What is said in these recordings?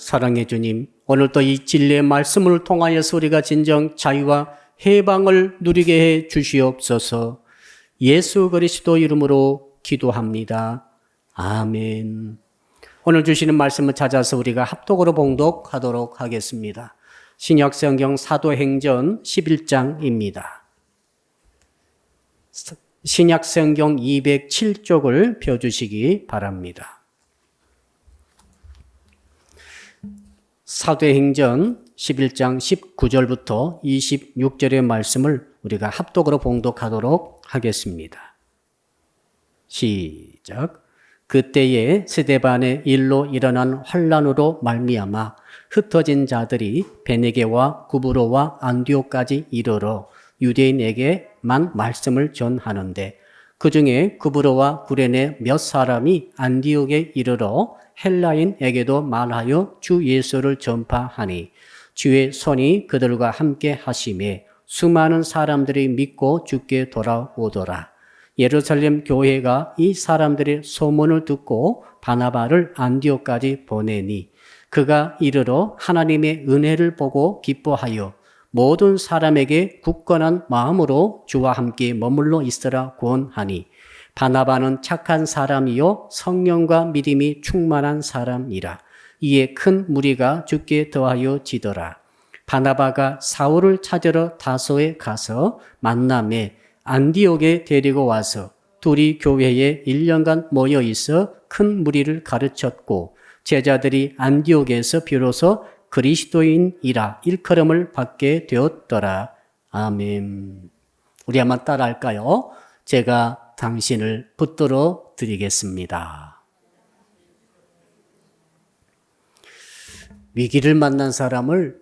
사랑의 주님, 오늘도 이 진리의 말씀을 통하여서 우리가 진정 자유와 해방을 누리게 해 주시옵소서. 예수 그리스도 이름으로 기도합니다. 아멘. 오늘 주시는 말씀을 찾아서 우리가 합독으로 봉독하도록 하겠습니다. 신약성경 사도행전 11장입니다. 신약성경 207쪽을 펴주시기 바랍니다. 사도행전 11장 19절부터 26절의 말씀을 우리가 합독으로 봉독하도록 하겠습니다. 시작. 그때에 스데반의 일로 일어난 환란으로 말미암아 흩어진 자들이 베네게와 구브로와 안디옥까지 이르러 유대인에게만 말씀을 전하는데 그 중에 구브로와 구레네 몇 사람이 안디옥에 이르러 헬라인에게도 말하여 주 예수를 전파하니 주의 손이 그들과 함께 하심에 수많은 사람들이 믿고 주께 돌아오더라. 예루살렘 교회가 이 사람들의 소문을 듣고 바나바를 안디옥까지 보내니 그가 이르러 하나님의 은혜를 보고 기뻐하여 모든 사람에게 굳건한 마음으로 주와 함께 머물러 있으라 권하니 바나바는 착한 사람이요 성령과 믿음이 충만한 사람이라. 이에 큰 무리가 주께 더하여 지더라. 바나바가 사울을 찾으러 다소에 가서 만남에 안디옥에 데리고 와서 둘이 교회에 1년간 모여 있어 큰 무리를 가르쳤고 제자들이 안디옥에서 비로소 그리스도인이라 일컬음을 받게 되었더라. 아멘. 우리 한번 따라할까요? 제가 당신을 붙들어 드리겠습니다. 위기를 만난 사람을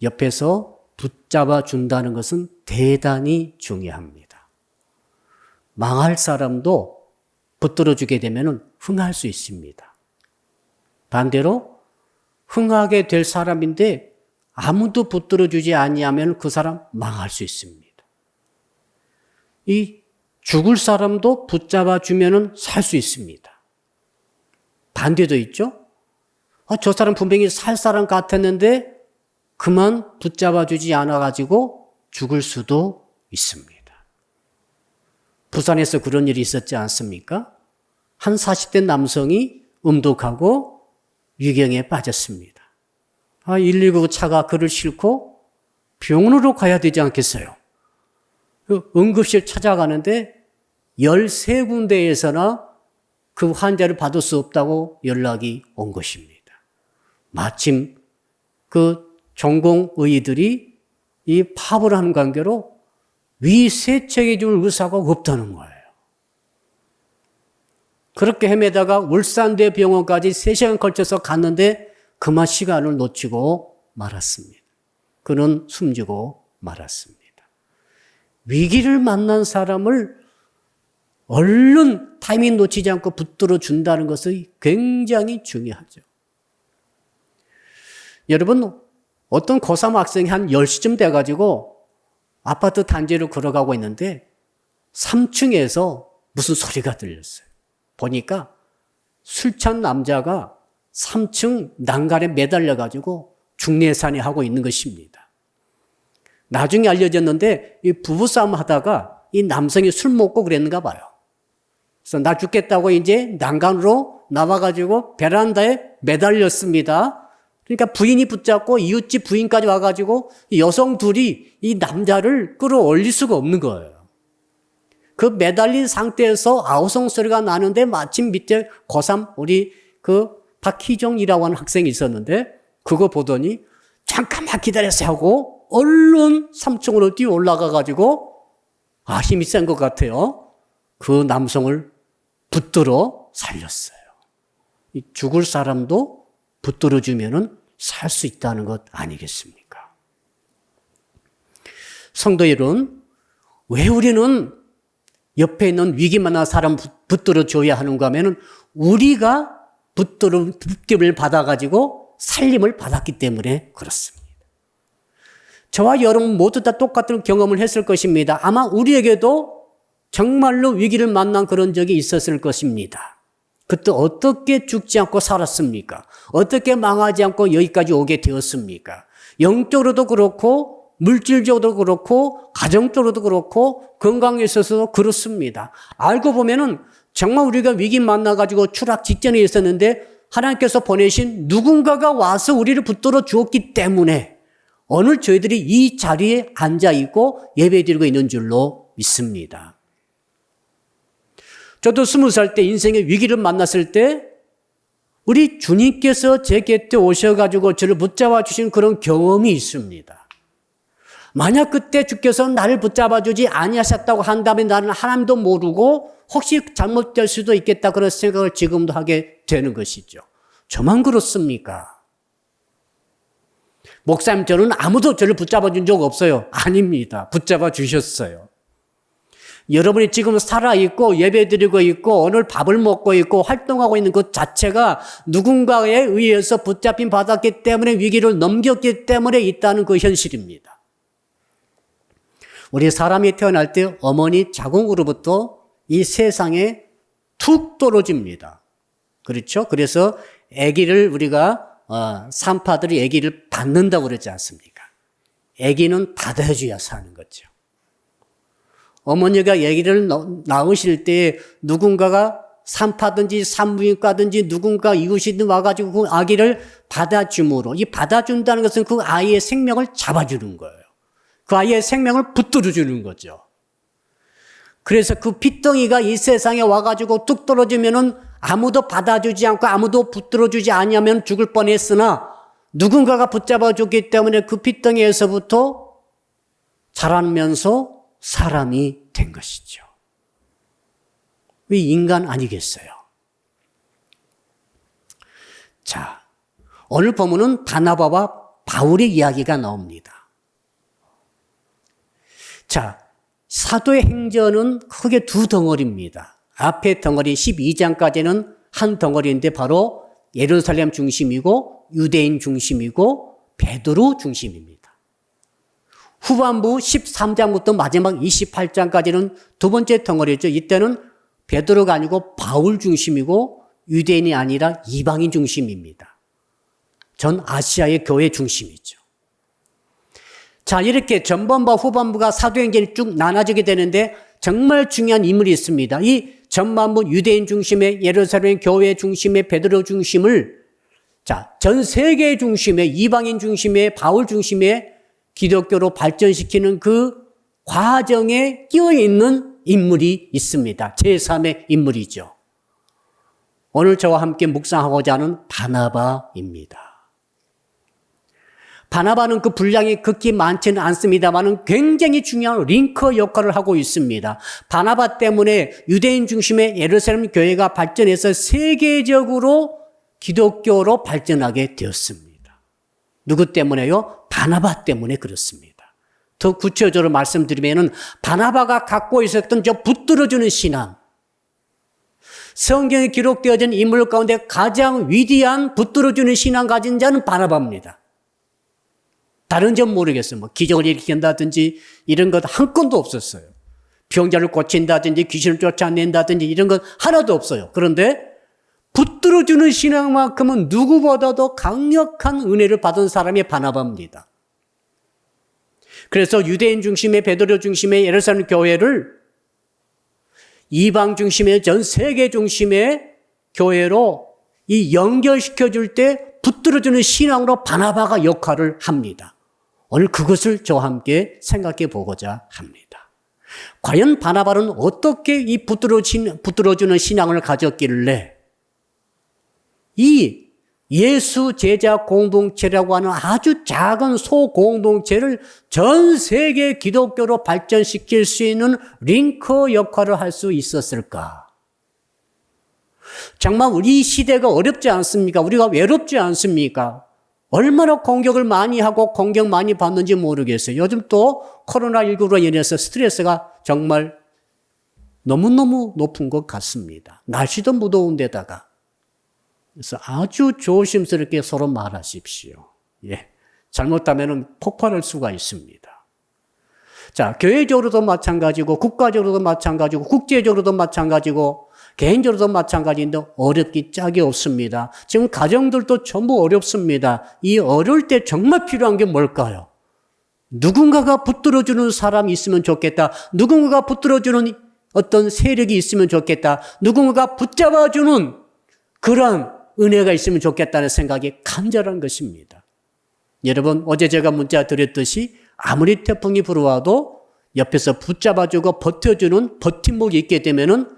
옆에서 붙잡아 준다는 것은 대단히 중요합니다. 망할 사람도 붙들어 주게 되면 흥할 수 있습니다. 반대로 흥하게 될 사람인데 아무도 붙들어 주지 아니하면 그 사람 망할 수 있습니다. 이 죽을 사람도 붙잡아 주면은 살 수 있습니다. 반대도 있죠? 저 사람 분명히 살 사람 같았는데 그만 붙잡아 주지 않아가지고 죽을 수도 있습니다. 부산에서 그런 일이 있었지 않습니까? 한 40대 남성이 음독하고 위경에 빠졌습니다. 119 차가 그를 싣고 병원으로 가야 되지 않겠어요? 응급실 찾아가는데 13군데에서나 그 환자를 받을 수 없다고 연락이 온 것입니다. 마침 그 전공의들이 이 파업을 하는 관계로 위세척해 줄 의사가 없다는 거예요. 그렇게 헤매다가 울산대 병원까지 3시간 걸쳐서 갔는데 그만 시간을 놓치고 말았습니다. 그는 숨지고 말았습니다. 위기를 만난 사람을 얼른 타이밍 놓치지 않고 붙들어 준다는 것이 굉장히 중요하죠. 여러분, 어떤 고3 학생이 한 10시쯤 돼가지고 아파트 단지로 걸어가고 있는데 3층에서 무슨 소리가 들렸어요. 보니까 술 찬 남자가 3층 난간에 매달려가지고 중내산에 하고 있는 것입니다. 나중에 알려졌는데 이 부부싸움 하다가 이 남성이 술 먹고 그랬는가 봐요. 그래서 나 죽겠다고 이제 난간으로 나와가지고 베란다에 매달렸습니다. 그러니까 부인이 붙잡고 이웃집 부인까지 와가지고 이 여성 둘이 이 남자를 끌어올릴 수가 없는 거예요. 그 매달린 상태에서 아우성 소리가 나는데 마침 밑에 고3 우리 그 박희정이라고 하는 학생이 있었는데 그거 보더니 잠깐만 기다렸어요 하고 얼른 3층으로 뛰어 올라가가지고 힘이 센 것 같아요. 그 남성을 붙들어 살렸어요. 죽을 사람도 붙들어 주면은 살 수 있다는 것 아니겠습니까? 성도 여러분, 왜 우리는 옆에 있는 위기 만난 사람 붙들어 줘야 하는가 하면은 우리가 붙들을 받아가지고 살림을 받았기 때문에 그렇습니다. 저와 여러분 모두 다 똑같은 경험을 했을 것입니다. 아마 우리에게도 정말로 위기를 만난 그런 적이 있었을 것입니다. 그때 어떻게 죽지 않고 살았습니까? 어떻게 망하지 않고 여기까지 오게 되었습니까? 영적으로도 그렇고 물질적으로도 그렇고 가정적으로도 그렇고 건강에 있어서도 그렇습니다. 알고 보면은 정말 우리가 위기 만나가지고 추락 직전에 있었는데 하나님께서 보내신 누군가가 와서 우리를 붙들어 주었기 때문에 오늘 저희들이 이 자리에 앉아있고 예배드리고 있는 줄로 믿습니다. 저도 20살 때 인생의 위기를 만났을 때 우리 주님께서 제 곁에 오셔가지고 저를 붙잡아 주신 그런 경험이 있습니다. 만약 그때 주께서 나를 붙잡아 주지 아니하셨다고 한다면 나는 하나님도 모르고 혹시 잘못될 수도 있겠다 그런 생각을 지금도 하게 되는 것이죠. 저만 그렇습니까? 목사님, 저는 아무도 저를 붙잡아 준 적 없어요. 아닙니다. 붙잡아 주셨어요. 여러분이 지금 살아있고 예배드리고 있고 오늘 밥을 먹고 있고 활동하고 있는 것 자체가 누군가에 의해서 붙잡힌 받았기 때문에 위기를 넘겼기 때문에 있다는 그 현실입니다. 우리 사람이 태어날 때 어머니 자궁으로부터 이 세상에 툭 떨어집니다. 그렇죠? 그래서 아기를 우리가 산파들이 아기를 받는다고 그러지 않습니까? 아기는 받아줘야 사는 거죠. 어머니가 아기를 낳으실 때 누군가가 산파든지 산부인과든지 누군가 이웃이 와가지고 그 아기를 받아줌으로, 이 받아준다는 것은 그 아이의 생명을 잡아주는 거예요. 그 아이의 생명을 붙들어주는 거죠. 그래서 그 핏덩이가 이 세상에 와가지고 뚝 떨어지면은 아무도 받아주지 않고 아무도 붙들어주지 않으면 죽을 뻔했으나 누군가가 붙잡아줬기 때문에 그 핏덩이에서부터 자라면서 사람이 된 것이죠. 왜 인간 아니겠어요? 자, 오늘 본문은 바나바와 바울의 이야기가 나옵니다. 자, 사도의 행전은 크게 두 덩어리입니다. 앞에 덩어리 12장까지는 한 덩어리인데 바로 예루살렘 중심이고 유대인 중심이고 베드로 중심입니다. 후반부 13장부터 마지막 28장까지는 두 번째 덩어리죠. 이때는 베드로가 아니고 바울 중심이고 유대인이 아니라 이방인 중심입니다. 전 아시아의 교회 중심이죠. 자, 이렇게 전반부와 후반부가 사도행전이 쭉 나눠지게 되는데 정말 중요한 인물이 있습니다. 이 전반부 유대인 중심의 예루살렘 교회 중심의 베드로 중심을 전 세계 중심의 이방인 중심의 바울 중심의 기독교로 발전시키는 그 과정에 끼어있는 인물이 있습니다. 제3의 인물이죠. 오늘 저와 함께 묵상하고자 하는 바나바입니다. 바나바는 그 분량이 극히 많지는 않습니다만 굉장히 중요한 링커 역할을 하고 있습니다. 바나바 때문에 유대인 중심의 예루살렘 교회가 발전해서 세계적으로 기독교로 발전하게 되었습니다. 누구 때문에요? 바나바 때문에 그렇습니다. 더 구체적으로 말씀드리면은 바나바가 갖고 있었던 저 붙들어주는 신앙, 성경에 기록되어진 인물 가운데 가장 위대한 붙들어주는 신앙 가진 자는 바나바입니다. 다른 점 모르겠어요. 뭐 기적을 일으킨다든지 이런 것 한 건도 없었어요. 병자를 고친다든지 귀신을 쫓아낸다든지 이런 건 하나도 없어요. 그런데 붙들어주는 신앙만큼은 누구보다도 강력한 은혜를 받은 사람이 바나바입니다. 그래서 유대인 중심의 베드로 중심의 예루살렘 교회를 이방 중심의 전 세계 중심의 교회로 이 연결시켜줄 때 붙들어주는 신앙으로 바나바가 역할을 합니다. 오늘 그것을 저와 함께 생각해 보고자 합니다. 과연 바나바는 어떻게 이 붙들어주는 신앙을 가졌길래 이 예수 제자 공동체라고 하는 아주 작은 소공동체를 전 세계 기독교로 발전시킬 수 있는 링커 역할을 할 수 있었을까? 정말 우리 시대가 어렵지 않습니까? 우리가 외롭지 않습니까? 얼마나 공격을 많이 하고 공격 많이 받는지 모르겠어요. 요즘 또 코로나19로 인해서 스트레스가 정말 너무너무 높은 것 같습니다. 날씨도 무더운 데다가. 그래서 아주 조심스럽게 서로 말하십시오. 예. 잘못하면 폭발할 수가 있습니다. 자, 교회적으로도 마찬가지고, 국가적으로도 마찬가지고, 국제적으로도 마찬가지고, 개인적으로도 마찬가지인데 어렵기 짝이 없습니다. 지금 가정들도 전부 어렵습니다. 이 어려울 때 정말 필요한 게 뭘까요? 누군가가 붙들어주는 사람이 있으면 좋겠다. 누군가가 붙들어주는 어떤 세력이 있으면 좋겠다. 누군가가 붙잡아주는 그런 은혜가 있으면 좋겠다는 생각이 간절한 것입니다. 여러분, 어제 제가 문자 드렸듯이 아무리 태풍이 불어와도 옆에서 붙잡아주고 버텨주는 버팀목이 있게 되면은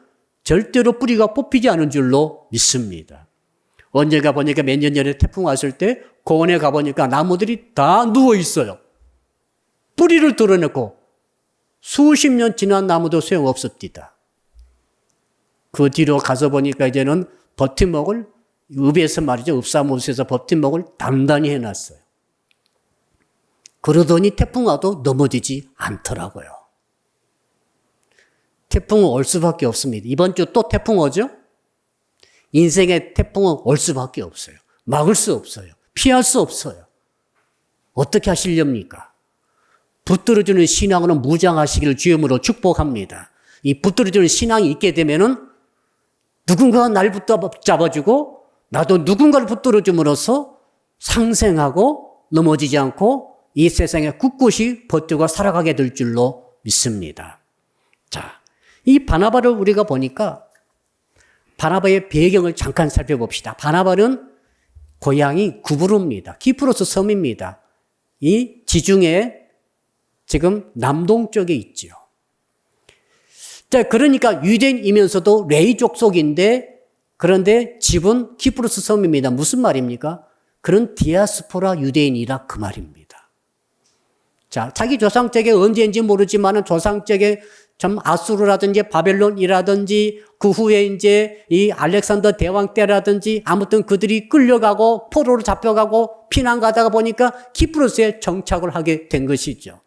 절대로 뿌리가 뽑히지 않은 줄로 믿습니다. 언제가 보니까 몇 년 전에 태풍 왔을 때 공원에 가보니까 나무들이 다 누워 있어요. 뿌리를 드러냈고 수십 년 지난 나무도 소용없었디다. 그 뒤로 가서 보니까 이제는 버팀목을 읍에서 말이죠. 읍사무소에서 버팀목을 단단히 해놨어요. 그러더니 태풍 와도 넘어지지 않더라고요. 태풍은 올 수밖에 없습니다. 이번 주 또 태풍 오죠? 인생의 태풍은 올 수밖에 없어요. 막을 수 없어요. 피할 수 없어요. 어떻게 하시렵니까? 붙들어주는 신앙으로 무장하시기를 주님으로 축복합니다. 이 붙들어주는 신앙이 있게 되면은 누군가가 날 붙잡아주고 나도 누군가를 붙들어줌으로써 상생하고 넘어지지 않고 이 세상에 꿋꿋이 버티고 살아가게 될 줄로 믿습니다. 자, 이 바나바를 우리가 보니까 바나바의 배경을 잠깐 살펴봅시다. 바나바는 고향이 구브로입니다. 키프로스 섬입니다. 이 지중해 지금 남동쪽에 있죠. 자, 그러니까 유대인이면서도 레위 족속인데 그런데 집은 키프로스 섬입니다. 무슨 말입니까? 그런 디아스포라 유대인이라 그 말입니다. 자, 자기 조상적에 언제인지 모르지만은 조상적에 참 아수르라든지 바벨론이라든지 그 후에 이제 이 알렉산더 대왕 때라든지 아무튼 그들이 끌려가고 포로로 잡혀가고 피난 가다가 보니까 키프로스에 정착을 하게 된 것이죠.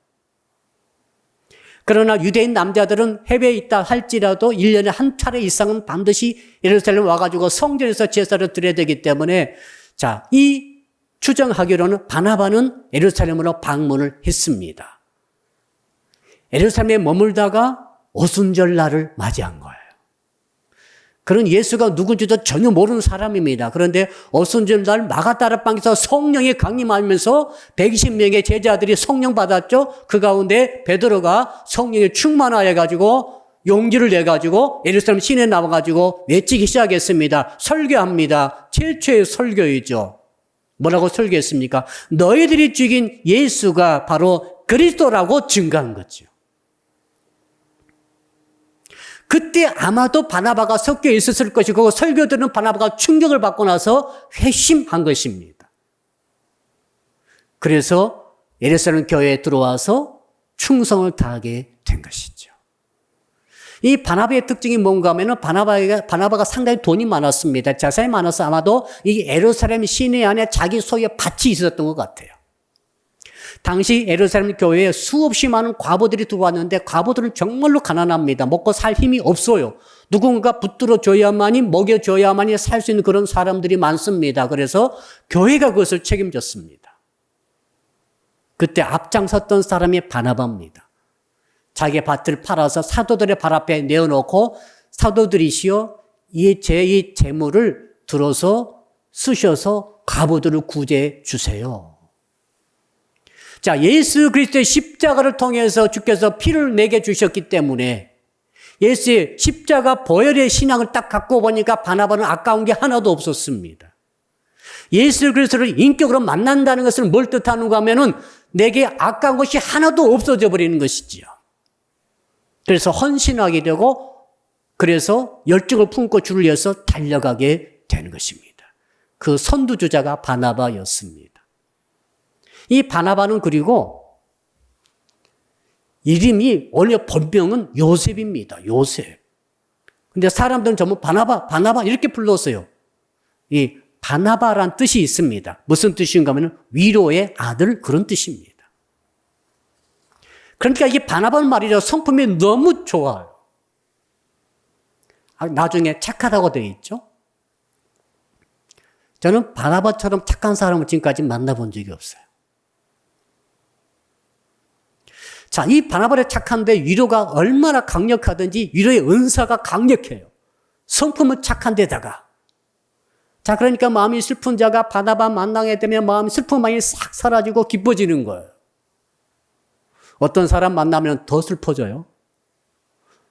그러나 유대인 남자들은 해외에 있다 할지라도 1년에 한 차례 이상은 반드시 예루살렘 와가지고 성전에서 제사를 드려야 되기 때문에 자, 이 추정하기로는 바나바는 예루살렘으로 방문을 했습니다. 예루살렘에 머물다가 오순절날을 맞이한 거예요. 그런 예수가 누군지도 전혀 모르는 사람입니다. 그런데 오순절날 마가다락방에서 성령이 강림하면서 120명의 제자들이 성령 받았죠. 그 가운데 베드로가 성령에 충만하여가지고 용기를 내가지고 예루살렘 시내에 나와가지고 외치기 시작했습니다. 설교합니다. 최초의 설교이죠. 뭐라고 설교했습니까? 너희들이 죽인 예수가 바로 그리스도라고 증거한 거죠. 그때 아마도 바나바가 섞여 있었을 것이고 설교들은 바나바가 충격을 받고 나서 회심한 것입니다. 그래서 예루살렘 교회에 들어와서 충성을 다하게 된 것이죠. 이 바나바의 특징이 뭔가 하면 바나바가 상당히 돈이 많았습니다. 자산이 많아서 아마도 이 예루살렘 시내 안에 자기 소유의 밭이 있었던 것 같아요. 당시 예루살렘 교회에 수없이 많은 과부들이 들어왔는데 과부들은 정말로 가난합니다. 먹고 살 힘이 없어요. 누군가 붙들어줘야만이 먹여줘야만이 살 수 있는 그런 사람들이 많습니다. 그래서 교회가 그것을 책임졌습니다. 그때 앞장섰던 사람이 바나바입니다. 자기 밭을 팔아서 사도들의 발 앞에 내어놓고 사도들이시여 이 재물을 들어서 쓰셔서 과부들을 구제해 주세요. 자, 예수 그리스도의 십자가를 통해서 주께서 피를 내게 주셨기 때문에 예수의 십자가 보혈의 신앙을 딱 갖고 보니까 바나바는 아까운 게 하나도 없었습니다. 예수 그리스도를 인격으로 만난다는 것을 뭘 뜻하는가 하면은 내게 아까운 것이 하나도 없어져 버리는 것이지요. 그래서 헌신하게 되고 그래서 열정을 품고 주를 위해서 달려가게 되는 것입니다. 그 선두주자가 바나바였습니다. 이 바나바는 그리고 이름이 원래 본명은 요셉입니다. 요셉. 근데 사람들은 전부 바나바 이렇게 불렀어요. 이 바나바란 뜻이 있습니다. 무슨 뜻인가 하면 위로의 아들 그런 뜻입니다. 그러니까 이 바나바는 말이죠. 성품이 너무 좋아요. 나중에 착하다고 되어 있죠. 저는 바나바처럼 착한 사람을 지금까지 만나본 적이 없어요. 자, 이 바나바의 착한데 위로가 얼마나 강력하든지 위로의 은사가 강력해요. 성품은 착한 데다가. 자, 그러니까 마음이 슬픈 자가 바나바 만나게 되면 마음 슬픈 마음이 싹 사라지고 기뻐지는 거예요. 어떤 사람 만나면 더 슬퍼져요.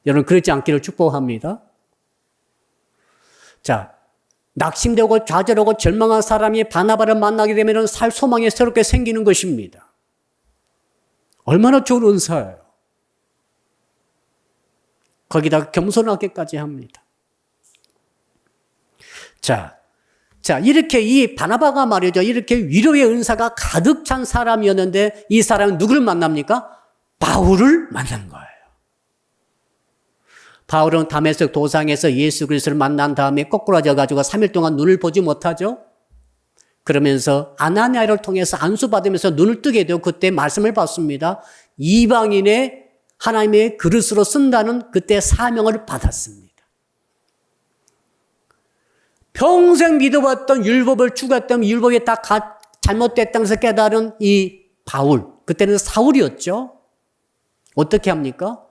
여러분 그렇지 않기를 축복합니다. 자, 낙심되고 좌절하고 절망한 사람이 바나바를 만나게 되면 살 소망이 새롭게 생기는 것입니다. 얼마나 좋은 은사예요. 거기다가 겸손하게까지 합니다. 자, 이렇게 이 바나바가 말이죠. 이렇게 위로의 은사가 가득 찬 사람이었는데 이 사람은 누구를 만납니까? 바울을 만난 거예요. 바울은 다메섹 도상에서 예수 그리스도를 만난 다음에 꼬꾸라져가지고 3일 동안 눈을 보지 못하죠. 그러면서 아나니아를 통해서 안수받으면서 눈을 뜨게 되고 그때 말씀을 받습니다. 이방인의 하나님의 그릇으로 쓴다는 그때 사명을 받았습니다. 평생 믿어왔던 율법을 추구했던 율법이 다 잘못됐다는 것을 깨달은 이 바울, 그때는 사울이었죠. 어떻게 합니까?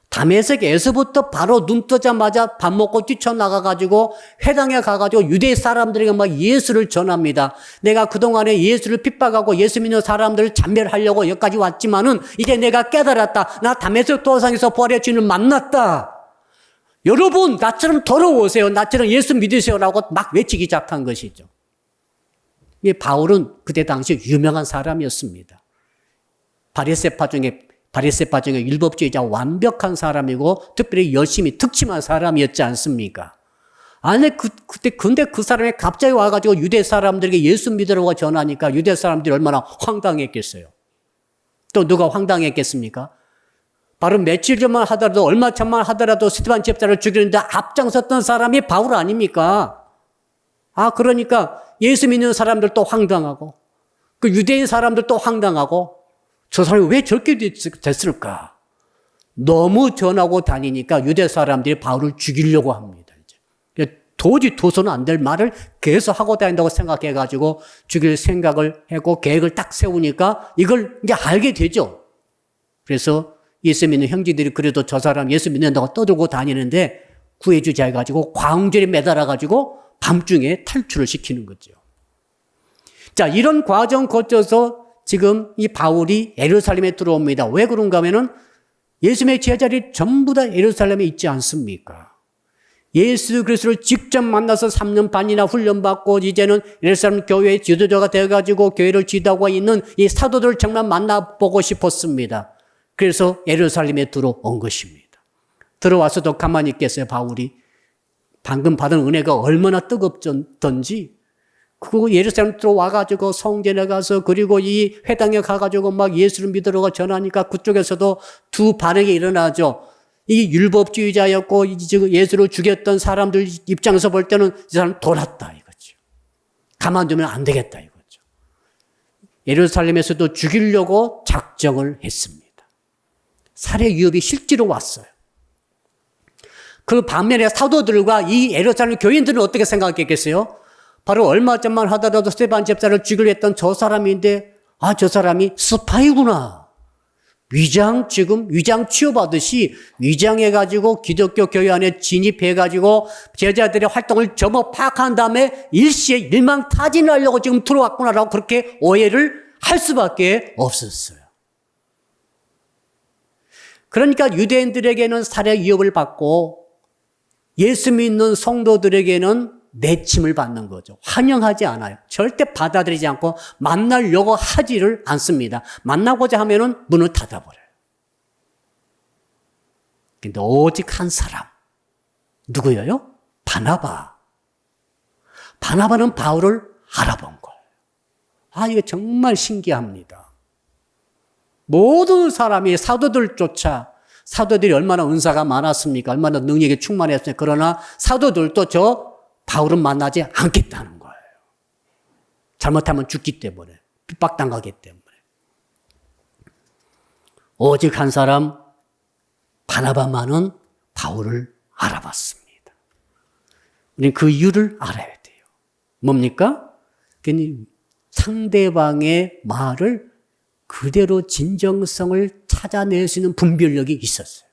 다메섹에서부터 바로 눈 뜨자마자 밥 먹고 뛰쳐나가가지고 회당에 가가지고 유대 사람들에게 막 예수를 전합니다. 내가 그동안에 예수를 핍박하고 예수 믿는 사람들을 잔멸하려고 여기까지 왔지만은 이제 내가 깨달았다. 나 다메섹 도상에서 부활의 주님을 만났다. 여러분 나처럼 돌아오세요. 나처럼 예수 믿으세요라고 막 외치기 시작한 것이죠. 이 바울은 그때 당시 유명한 사람이었습니다. 바리새파 중에 율법주의자 완벽한 사람이고 특별히 열심히 특침한 사람이었지 않습니까? 아니 근데 그 사람이 갑자기 와가지고 유대 사람들에게 예수 믿으라고 전하니까 유대 사람들이 얼마나 황당했겠어요. 또 누가 황당했겠습니까? 바로 며칠 전만 하더라도 얼마 전만 하더라도 스데반 집사를 죽이는데 앞장섰던 사람이 바울 아닙니까? 그러니까 예수 믿는 사람들도 황당하고 그 유대인 사람들도 황당하고 저 사람이 왜 저렇게 됐을까? 너무 전하고 다니니까 유대 사람들이 바울을 죽이려고 합니다. 이제 도저히 도서는 안 될 말을 계속 하고 다닌다고 생각해가지고 죽일 생각을 하고 계획을 딱 세우니까 이걸 이제 알게 되죠. 그래서 예수 믿는 형제들이 그래도 저 사람 예수 믿는다고 떠들고 다니는데 구해주자 해가지고 광주에 매달아가지고 밤중에 탈출을 시키는 거죠. 자, 이런 과정 거쳐서 지금 이 바울이 예루살렘에 들어옵니다. 왜 그런가 하면은 예수님의 제자들이 전부 다 예루살렘에 있지 않습니까? 예수 그리스도를 직접 만나서 3년 반이나 훈련받고 이제는 예루살렘 교회의 지도자가 되어가지고 교회를 지도하고 있는 이 사도들을 정말 만나보고 싶었습니다. 그래서 예루살렘에 들어온 것입니다. 들어와서도 가만히 있겠어요, 바울이? 방금 받은 은혜가 얼마나 뜨겁던지 그거 예루살렘 들어와가지고 성전에 가서 그리고 이 회당에 가가지고 막 예수를 믿으러 전하니까 그쪽에서도 두 반응이 일어나죠. 이 율법주의자였고 예수를 죽였던 사람들 입장에서 볼 때는 이 사람 돌았다 이거죠. 가만두면 안 되겠다 이거죠. 예루살렘에서도 죽이려고 작정을 했습니다. 살해 위협이 실제로 왔어요. 그 반면에 사도들과 이 예루살렘 교인들은 어떻게 생각했겠어요? 바로 얼마 전만 하더라도 스데반 집사를 죽이려 했던 저 사람인데 저 사람이 스파이구나. 위장 취업하듯이 위장해가지고 기독교 교회 안에 진입해가지고 제자들의 활동을 전부 파악한 다음에 일시에 일망타진하려고 지금 들어왔구나라고 그렇게 오해를 할 수밖에 없었어요. 그러니까 유대인들에게는 살해 위협을 받고 예수 믿는 성도들에게는 내침을 받는 거죠. 환영하지 않아요. 절대 받아들이지 않고 만나려고 하지를 않습니다. 만나고자 하면은 문을 닫아버려요. 근데 오직 한 사람. 누구예요? 바나바. 바나바는 바울을 알아본 거예요. 이거 정말 신기합니다. 모든 사람이 사도들이 얼마나 은사가 많았습니까? 얼마나 능력이 충만했습니까? 그러나 사도들도 저 바울은 만나지 않겠다는 거예요. 잘못하면 죽기 때문에, 핍박당하기 때문에. 오직 한 사람, 바나바만은 바울을 알아봤습니다. 우리는 그 이유를 알아야 돼요. 뭡니까? 상대방의 말을 그대로 진정성을 찾아낼 수 있는 분별력이 있었어요.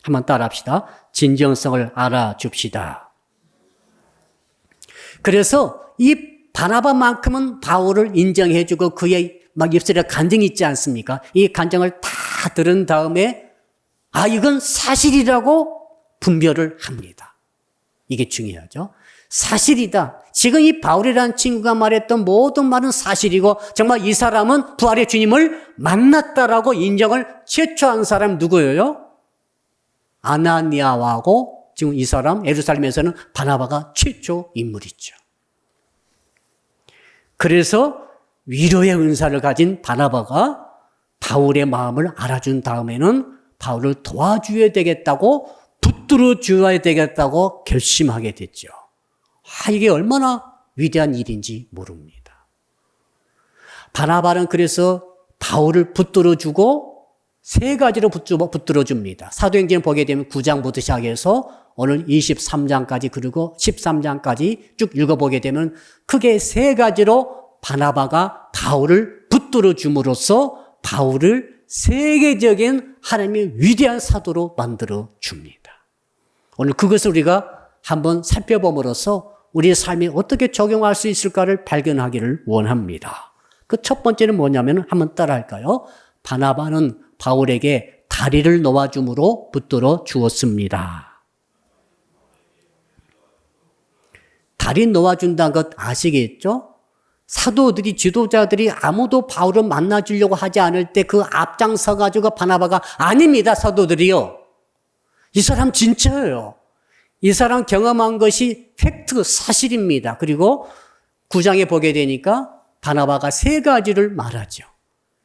한번 따라합시다. 진정성을 알아줍시다. 그래서 이 바나바만큼은 바울을 인정해주고 그의 막 입술에 간증이 있지 않습니까? 이 간증을 다 들은 다음에 이건 사실이라고 분별을 합니다. 이게 중요하죠. 사실이다. 지금 이 바울이라는 친구가 말했던 모든 말은 사실이고 정말 이 사람은 부활의 주님을 만났다라고 인정을 최초한 사람 누구예요? 아나니아하고 지금 이 사람 예루살렘에서는 바나바가 최초 인물이죠. 그래서 위로의 은사를 가진 바나바가 바울의 마음을 알아준 다음에는 바울을 도와줘야 되겠다고 붙들어 줘야 되겠다고 결심하게 됐죠. 이게 얼마나 위대한 일인지 모릅니다. 바나바는 그래서 바울을 붙들어 주고 세 가지로 붙들어 줍니다. 사도행전 보게 되면 9장부터 시작해서 오늘 23장까지 그리고 13장까지 쭉 읽어보게 되면 크게 세 가지로 바나바가 바울을 붙들어 줌으로써 바울을 세계적인 하나님의 위대한 사도로 만들어 줍니다. 오늘 그것을 우리가 한번 살펴봄으로써 우리의 삶에 어떻게 적용할 수 있을까를 발견하기를 원합니다. 그 첫 번째는 뭐냐면 한번 따라할까요? 바나바는 바울에게 다리를 놓아줌으로 붙들어 주었습니다. 다리 놓아준다는 것 아시겠죠? 사도들이 지도자들이 아무도 바울을 만나주려고 하지 않을 때 그 앞장서 가지고 바나바가 아닙니다. 사도들이요. 이 사람 진짜예요. 이 사람 경험한 것이 팩트, 사실입니다. 그리고 9장에 보게 되니까 바나바가 세 가지를 말하죠.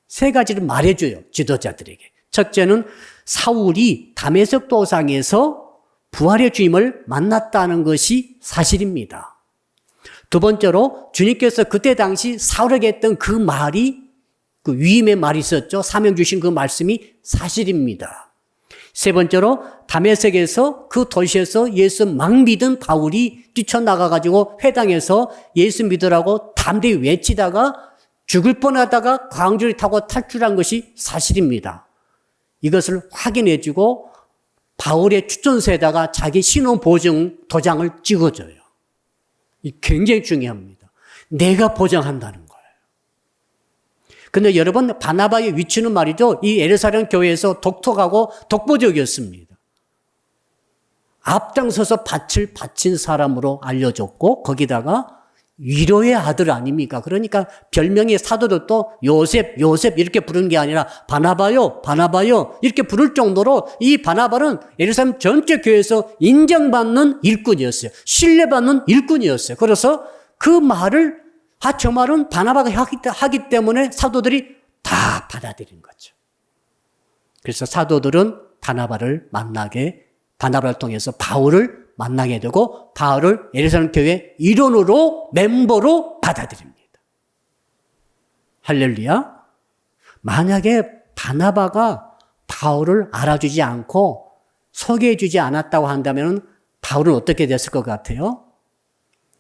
세 가지를 말해줘요. 지도자들에게. 첫째는 사울이 다메섹 도상에서 부활의 주님을 만났다는 것이 사실입니다. 두 번째로 주님께서 그때 당시 사울에게 했던 그 말이 그 위임의 말이 있었죠. 사명 주신 그 말씀이 사실입니다. 세 번째로 다메섹에서 그 도시에서 예수 막 믿은 바울이 뛰쳐나가가지고 회당에서 예수 믿으라고 담대히 외치다가 죽을 뻔하다가 광주를 타고 탈출한 것이 사실입니다. 이것을 확인해주고 바울의 추천서에다가 자기 신원 보증 도장을 찍어줘요. 이 굉장히 중요합니다. 내가 보장한다는 거예요. 근데 여러분 바나바의 위치는 말이죠. 이 예루살렘 교회에서 독특하고 독보적이었습니다. 앞장서서 밭을 바친 사람으로 알려졌고 거기다가 위로의 아들 아닙니까? 그러니까 별명의 사도들도 요셉, 요셉 이렇게 부르는 게 아니라 바나바요, 바나바요 이렇게 부를 정도로 이 바나바는 예루살렘 전체 교회에서 인정받는 일꾼이었어요. 신뢰받는 일꾼이었어요. 그래서 그 말을 저 말은 바나바가 하기 때문에 사도들이 다 받아들인 거죠. 그래서 사도들은 바나바를 통해서 바울을 만나게 되고 바울을 예루살렘 교회 일원으로 멤버로 받아들입니다. 할렐루야. 만약에 바나바가 바울을 알아주지 않고 소개해 주지 않았다고 한다면 바울은 어떻게 됐을 것 같아요?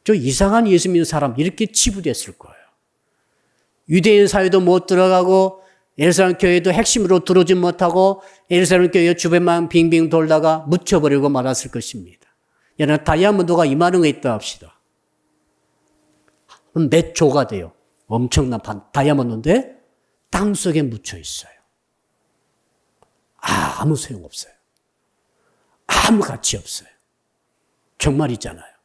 저 이상한 예수 믿는 사람 이렇게 치부됐을 거예요. 유대인 사회도 못 들어가고 예루살렘 교회도 핵심으로 들어오지 못하고 예루살렘 교회 주변만 빙빙 돌다가 묻혀버리고 말았을 것입니다. 얘는 다이아몬드가 이만한 거 있다 합시다. 몇 조가 돼요. 엄청난 다이아몬드인데 땅속에 묻혀 있어요. 아무 소용없어요. 아무 가치 없어요. 정말이잖아요.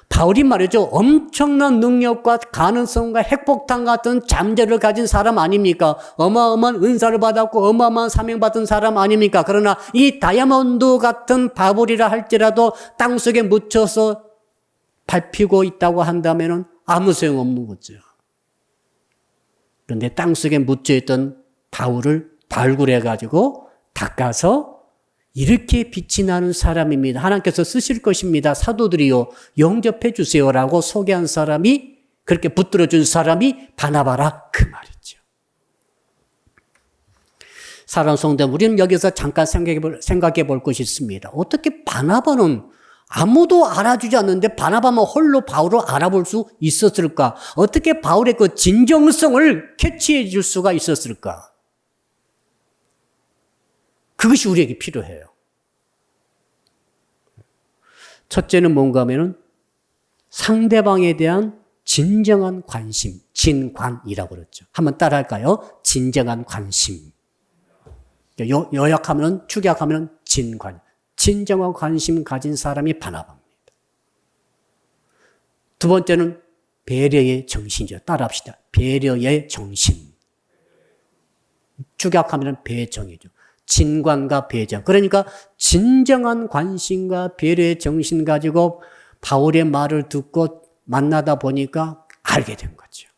바울이 말이죠. 엄청난 능력과 가능성과 핵폭탄 같은 잠재를 가진 사람 아닙니까? 어마어마한 은사를 받았고 어마어마한 사명 받은 사람 아닙니까? 그러나 이 다이아몬드 같은 바울이라 할지라도 땅속에 묻혀서 밟히고 있다고 한다면 아무 소용없는 거죠. 그런데 땅속에 묻혀있던 바울을 발굴해가지고 닦아서 이렇게 빛이 나는 사람입니다. 하나님께서 쓰실 것입니다. 사도들이요 영접해 주세요라고 소개한 사람이 그렇게 붙들어준 사람이 바나바라 그 말이죠. 사랑하는 성도 우리는 여기서 잠깐 생각해 볼 것이 있습니다. 어떻게 바나바는 아무도 알아주지 않는데 바나바만 홀로 바울을 알아볼 수 있었을까? 어떻게 바울의 그 진정성을 캐치해 줄 수가 있었을까? 그것이 우리에게 필요해요. 첫째는 뭔가 하면은 상대방에 대한 진정한 관심, 진관이라고 그랬죠. 한번 따라할까요? 진정한 관심. 요약하면, 축약하면 진관. 진정한 관심 가진 사람이 바나바입니다. 두 번째는 배려의 정신이죠. 따라합시다. 배려의 정신. 축약하면 배정이죠. 진관과 배정. 그러니까 진정한 관심과 배려의 정신 가지고 바울의 말을 듣고 만나다 보니까 알게 된 거죠.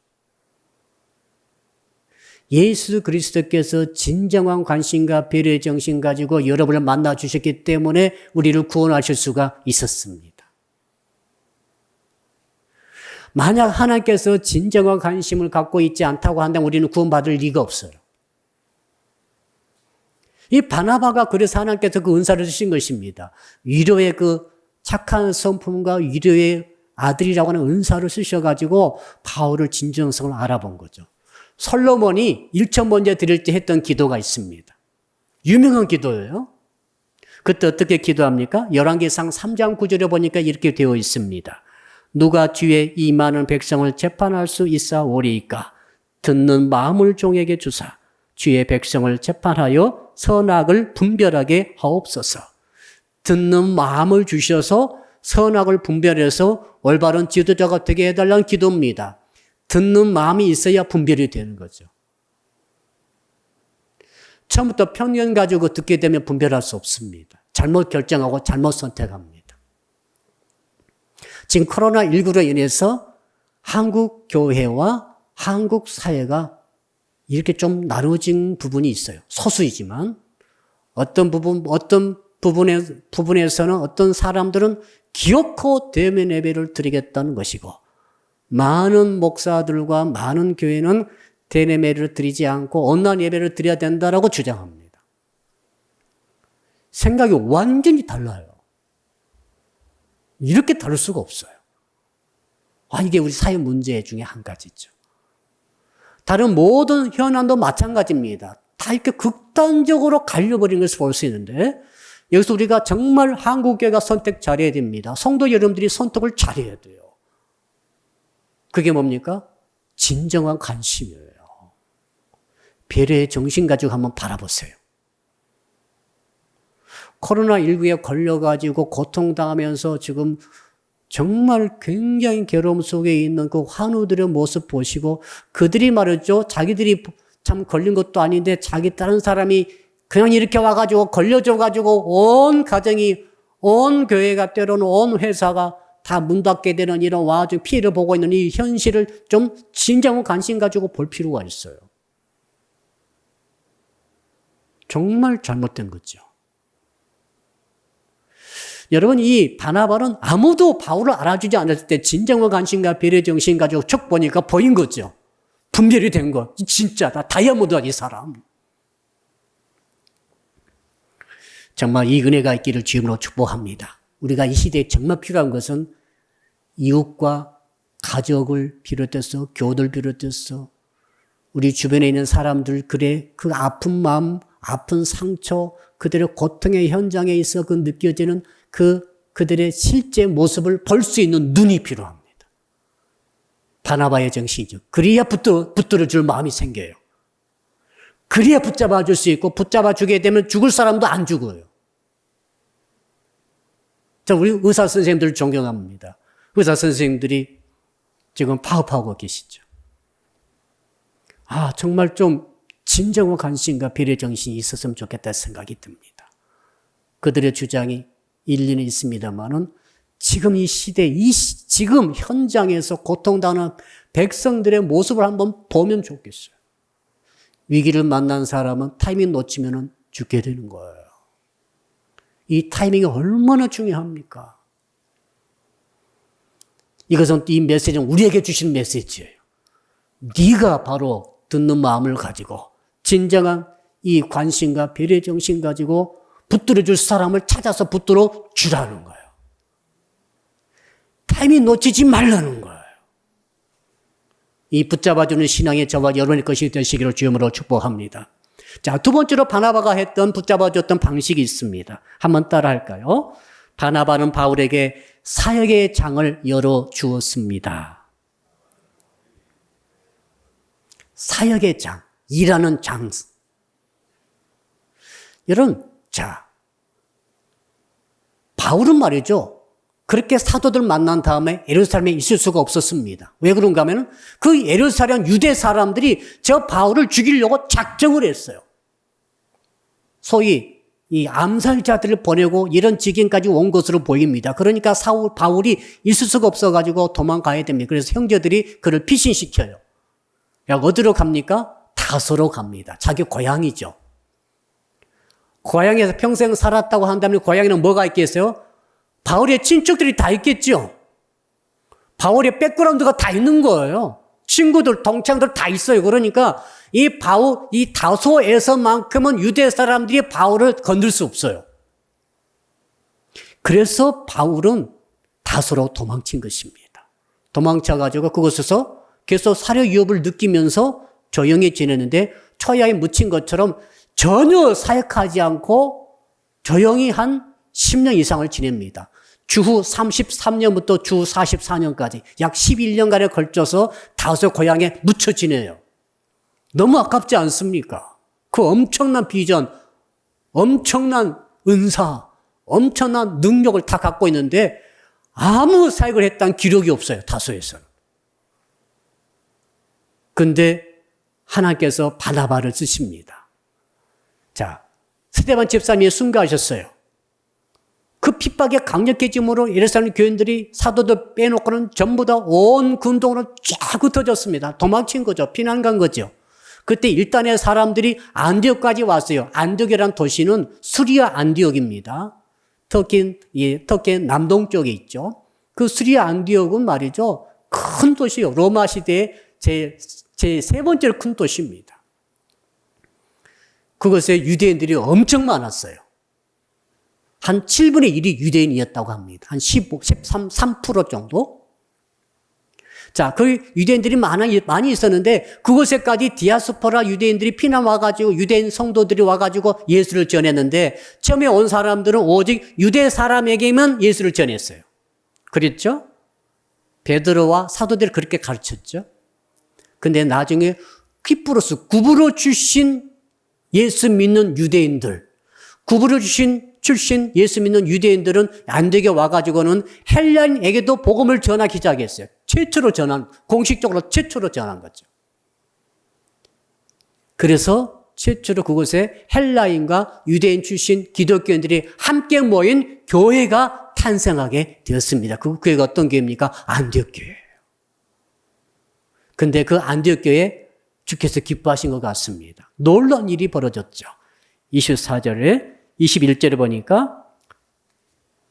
예수 그리스도께서 진정한 관심과 배려의 정신 가지고 여러분을 만나 주셨기 때문에 우리를 구원하실 수가 있었습니다. 만약 하나님께서 진정한 관심을 갖고 있지 않다고 한다면 우리는 구원받을 리가 없어요. 이 바나바가 그래서 하나님께서 그 은사를 주신 것입니다. 위로의 그 착한 성품과 위로의 아들이라고 하는 은사를 쓰셔가지고 바울을 진정성을 알아본 거죠. 솔로몬이 1,000번째 드릴 때 했던 기도가 있습니다. 유명한 기도예요. 그때 어떻게 기도합니까? 열왕기상 3장 9절에 보니까 이렇게 되어 있습니다. 누가 주의 이 많은 백성을 재판할 수 있사오리이까? 듣는 마음을 종에게 주사 주의 백성을 재판하여 선악을 분별하게 하옵소서. 듣는 마음을 주셔서 선악을 분별해서 올바른 지도자가 되게 해달라는 기도입니다. 듣는 마음이 있어야 분별이 되는 거죠. 처음부터 편견 가지고 듣게 되면 분별할 수 없습니다. 잘못 결정하고 잘못 선택합니다. 지금 코로나19로 인해서 한국 교회와 한국 사회가 이렇게 좀 나눠진 부분이 있어요. 소수이지만 어떤 부분에서는 어떤 사람들은 기어코 대면 예배를 드리겠다는 것이고 많은 목사들과 많은 교회는 대면 예배를 드리지 않고 온라인 예배를 드려야 된다라고 주장합니다. 생각이 완전히 달라요. 이렇게 다를 수가 없어요. 이게 우리 사회 문제 중에 한 가지죠. 다른 모든 현안도 마찬가지입니다. 다 이렇게 극단적으로 갈려버리는 것을 볼 수 있는데 여기서 우리가 정말 한국교회가 선택 잘해야 됩니다. 성도 여러분들이 선택을 잘해야 돼요. 그게 뭡니까? 진정한 관심이에요. 배려의 정신 가지고 한번 바라보세요. 코로나19에 걸려가지고 고통당하면서 지금 정말 굉장히 괴로움 속에 있는 그 환우들의 모습 보시고 그들이 말이죠. 자기들이 참 걸린 것도 아닌데 자기 다른 사람이 그냥 이렇게 와가지고 걸려줘가지고 온 가정이 온 교회가 때로는 온 회사가 다 문 닫게 되는 이런 와중 피해를 보고 있는 이 현실을 좀 진정한 관심 가지고 볼 필요가 있어요. 정말 잘못된 거죠. 여러분 이 바나바는 아무도 바울을 알아주지 않았을 때 진정한 관심과 배려 정신 가지고 쭉 보니까 보인 거죠. 분별이 된 거. 진짜다. 다이아몬드야 이 사람. 정말 이 은혜가 있기를 주님으로 축복합니다. 우리가 이 시대에 정말 필요한 것은 이웃과 가족을 비롯해서 교우들 비롯해서 우리 주변에 있는 사람들 그 아픈 마음, 아픈 상처, 그들의 고통의 현장에 있어 그 느껴지는 그들의 실제 모습을 볼 수 있는 눈이 필요합니다. 바나바의 정신이죠. 그래야 붙들어 줄 마음이 생겨요. 그래야 붙잡아 줄 수 있고 붙잡아 주게 되면 죽을 사람도 안 죽어요. 자, 우리 의사 선생님들 존경합니다. 의사 선생님들이 지금 파업하고 계시죠. 정말 좀 진정한 관심과 배려 정신이 있었으면 좋겠다 생각이 듭니다. 그들의 주장이 일리는 있습니다만은 지금 이 시대, 지금 현장에서 고통당하는 백성들의 모습을 한번 보면 좋겠어요. 위기를 만난 사람은 타이밍 놓치면 죽게 되는 거예요. 이 타이밍이 얼마나 중요합니까? 이것은 이 메시지는 우리에게 주신 메시지예요. 네가 바로 듣는 마음을 가지고 진정한 이 관심과 배려 정신 가지고 붙들어 줄 사람을 찾아서 붙들어 주라는 거예요. 타이밍 놓치지 말라는 거예요. 이 붙잡아주는 신앙의 저와 여러분의 것이 되시기를 주님으로 축복합니다. 자, 두 번째로 바나바가 했던 붙잡아줬던 방식이 있습니다. 한번 따라 할까요? 바나바는 바울에게 사역의 장을 열어주었습니다. 사역의 장, 일하는 장. 여러분, 자, 바울은 말이죠. 그렇게 사도들 만난 다음에 예루살렘에 있을 수가 없었습니다. 왜 그런가 하면 그 예루살렘 유대 사람들이 저 바울을 죽이려고 작정을 했어요. 소위 이 암살자들을 보내고 이런 지경까지 온 것으로 보입니다. 그러니까 바울이 있을 수가 없어가지고 도망가야 됩니다. 그래서 형제들이 그를 피신시켜요. 어디로 갑니까? 다소로 갑니다. 자기 고향이죠. 고향에서 평생 살았다고 한다면 고향에는 뭐가 있겠어요? 바울의 친척들이 다 있겠죠. 바울의 백그라운드가 다 있는 거예요. 친구들, 동창들 다 있어요. 그러니까 이 다소에서만큼은 유대 사람들이 바울을 건들 수 없어요. 그래서 바울은 다소로 도망친 것입니다. 도망쳐가지고 그곳에서 계속 사려 유업을 느끼면서 조용히 지내는데 초야에 묻힌 것처럼 전혀 사역하지 않고 조용히 한 10년 이상을 지냅니다. 주후 33년부터 주후 44년까지 약 11년간에 걸쳐서 다소 고향에 묻혀 지내요. 너무 아깝지 않습니까? 그 엄청난 비전, 엄청난 은사, 엄청난 능력을 다 갖고 있는데 아무 사역을 했다는 기록이 없어요. 다소에서는. 근데 하나님께서 바나바를 쓰십니다. 자, 스데반 집사님이 순교하셨어요. 그 핍박에 강력해짐으로 예루살렘 교인들이 사도들 빼놓고는 전부 다 온 군동으로 쫙 흩어졌습니다. 도망친 거죠. 피난 간 거죠. 그때 일단의 사람들이 안디옥까지 왔어요. 안디옥이라는 도시는 수리아 안디옥입니다. 터키 남동쪽에 있죠. 그 수리아 안디옥은 말이죠. 큰 도시요. 로마 시대의 제 세 번째로 큰 도시입니다. 그곳에 유대인들이 엄청 많았어요. 한 7분의 1이 유대인이었다고 합니다. 한 3% 정도? 자, 그 유대인들이 많이 있었는데 그곳에까지 디아스포라 유대인들이 피난 와가지고 유대인 성도들이 와가지고 예수를 전했는데 처음에 온 사람들은 오직 유대 사람에게만 예수를 전했어요. 그랬죠? 베드로와 사도들이 그렇게 가르쳤죠. 근데 나중에 퀴프로스, 구브로 출신 예수 믿는 유대인들, 구브로 출신 예수 믿는 유대인들은 안디옥에 와가지고는 헬라인에게도 복음을 전하기 시작했어요. 공식적으로 최초로 전한 거죠. 그래서 최초로 그곳에 헬라인과 유대인 출신 기독교인들이 함께 모인 교회가 탄생하게 되었습니다. 그 교회가 어떤 교회입니까? 안디옥 교회예요. 근데 그 안디옥 교회에 주께서 기뻐하신 것 같습니다. 놀라운 일이 벌어졌죠. 24절에 21절에 보니까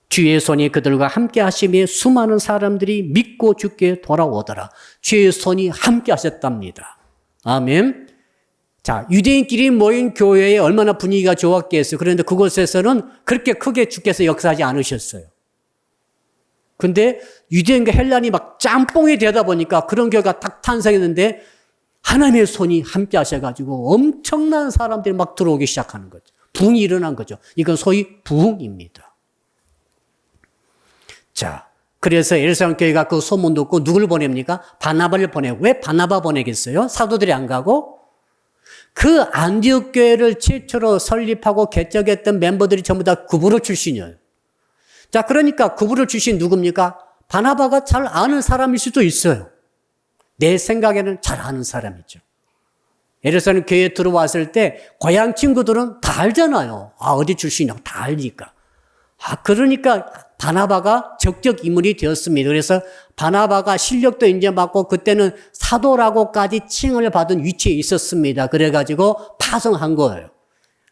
주의 손이 그들과 함께 하시며 수많은 사람들이 믿고 주께 돌아오더라. 주의 손이 함께 하셨답니다. 아멘. 자, 유대인끼리 모인 교회에 얼마나 분위기가 좋았겠어요. 그런데 그곳에서는 그렇게 크게 주께서 역사하지 않으셨어요. 근데 유대인과 헬라인이 막 짬뽕이 되다 보니까 그런 교회가 딱 탄생했는데 하나님의 손이 함께 하셔가지고 엄청난 사람들이 막 들어오기 시작하는 거죠. 부흥이 일어난 거죠. 이건 소위 부흥입니다. 자, 그래서 예루살렘 교회가 그 소문 듣고 누굴 보냅니까? 바나바를 보내고. 왜 바나바 보내겠어요? 사도들이 안 가고? 그 안디옥 교회를 최초로 설립하고 개척했던 멤버들이 전부 다 구브로 출신이에요. 자, 그러니까 구브로 출신 누굽니까? 바나바가 잘 아는 사람일 수도 있어요. 내 생각에는 잘 아는 사람이죠. 예루살렘 교회에 들어왔을 때 고향 친구들은 다 알잖아요. 아, 어디 출신이냐고 다 알니까. 아, 그러니까 바나바가 적적 인물이 되었습니다. 그래서 바나바가 실력도 인정받고 그때는 사도라고까지 칭을 받은 위치에 있었습니다. 그래가지고 파송한 거예요.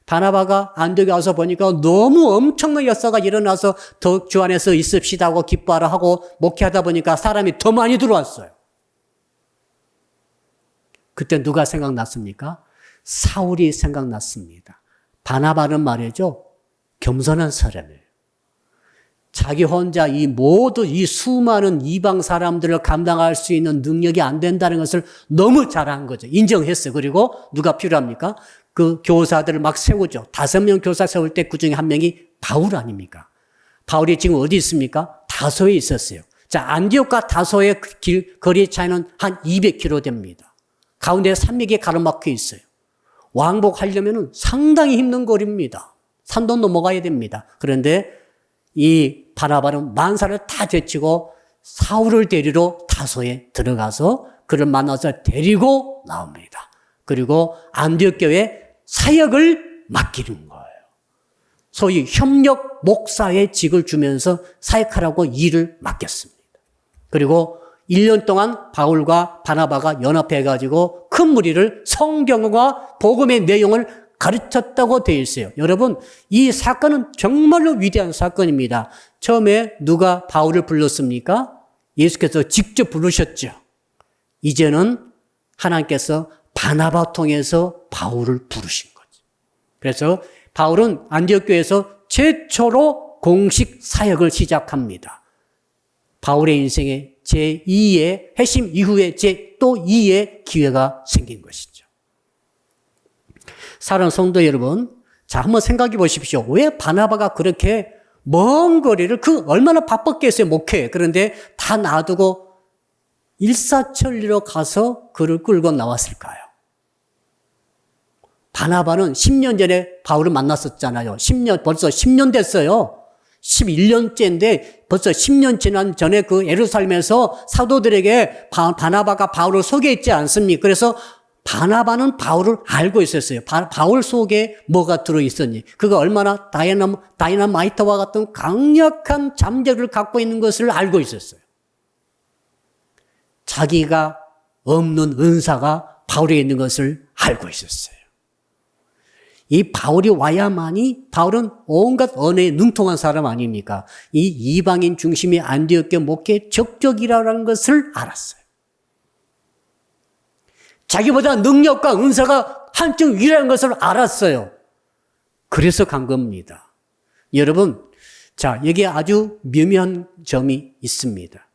바나바가 안디옥에 와서 보니까 너무 엄청난 역사가 일어나서 더 주 안에서 있읍시다 하고 기뻐하라 하고 목회하다 보니까 사람이 더 많이 들어왔어요. 그때 누가 생각났습니까? 사울이 생각났습니다. 바나바는 말이죠. 겸손한 사람이에요. 자기 혼자 이 수많은 이방 사람들을 감당할 수 있는 능력이 안 된다는 것을 너무 잘한 거죠. 인정했어요. 그리고 누가 필요합니까? 그 교사들을 막 세우죠. 5명 교사 세울 때 그중에 한 명이 바울 아닙니까? 바울이 지금 어디 있습니까? 다소에 있었어요. 자, 안디옥과 다소의 거리 차이는 한 200km 됩니다. 가운데 산맥이 가로막혀 있어요. 왕복하려면 상당히 힘든 거리입니다. 산도 넘어가야 됩니다. 그런데 이 바나바는 만사를 다 제치고 사울을 데리러 다소에 들어가서 그를 만나서 데리고 나옵니다. 그리고 안디옥 교회에 사역을 맡기는 거예요. 소위 협력 목사의 직을 주면서 사역하라고 일을 맡겼습니다. 그리고 1년 동안 바울과 바나바가 연합해가지고 큰 무리를 성경과 복음의 내용을 가르쳤다고 되어 있어요. 여러분, 이 사건은 정말로 위대한 사건입니다. 처음에 누가 바울을 불렀습니까? 예수께서 직접 부르셨죠. 이제는 하나님께서 바나바 통해서 바울을 부르신 거죠. 그래서 바울은 안디옥 교회에서 최초로 공식 사역을 시작합니다. 바울의 인생에 제2의 회심 이후에 제2의 기회가 생긴 것이죠. 사랑하는 성도 여러분, 자, 한번 생각해 보십시오. 왜 바나바가 그렇게 먼 거리를 얼마나 바빴겠어요, 목회. 그런데 다 놔두고 일사천리로 가서 그를 끌고 나왔을까요? 바나바는 10년 전에 바울을 만났었잖아요. 벌써 10년 됐어요. 11년째인데 벌써 10년 지난 전에 그 예루살렘에서 사도들에게 바나바가 바울을 소개했지 않습니까? 그래서 바나바는 바울을 알고 있었어요. 바울 속에 뭐가 들어있었니? 그가 얼마나 다이너마이트와 같은 강력한 잠재력을 갖고 있는 것을 알고 있었어요. 자기가 없는 은사가 바울에 있는 것을 알고 있었어요. 이 바울이 와야만이, 바울은 온갖 언어에 능통한 사람 아닙니까? 이 이방인 중심의 안디옥 교회 목회의 적적이라는 것을 알았어요. 자기보다 능력과 은사가 한층 위라는 것을 알았어요. 그래서 간 겁니다. 여러분, 자, 여기에 아주 미묘한 점이 있습니다.